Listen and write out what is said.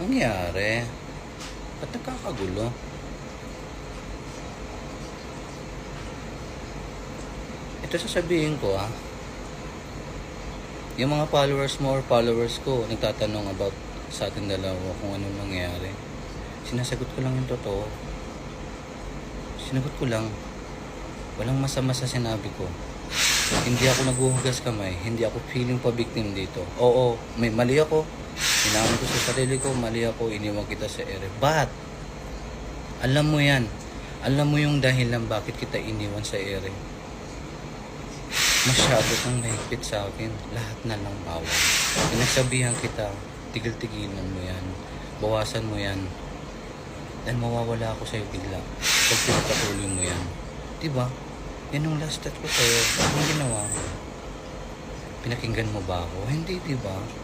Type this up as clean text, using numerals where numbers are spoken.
Nangyari? Ba't nagkakagulo? Ito sasabihin ko yung mga followers mo or followers ko nagtatanong about sa ating dalawa kung anong nangyari. Sinasagot ko lang yung totoo. Sinagot ko lang. Walang masama sa sinabi ko. Hindi ako naghuhugas kamay. Hindi ako feeling pa-victim dito. Oo, may mali ako. Inamin ko sa sarili ko, mali ako, iniwan kita sa ere. But, alam mo yan. Alam mo yung dahilan bakit kita iniwan sa ere. Masyado kang mahigpit sa akin. Lahat na lang bawal. Pinagsabihan kita, tigil-tigilan mo yan. Bawasan mo yan. Dahil mawawala ako sa'yo bigla. Pag pinagpatuloy mo yan. Diba? Yan ang last step ko sa'yo. Anong ginawa mo? Pinakinggan mo ba ako? Hindi, diba?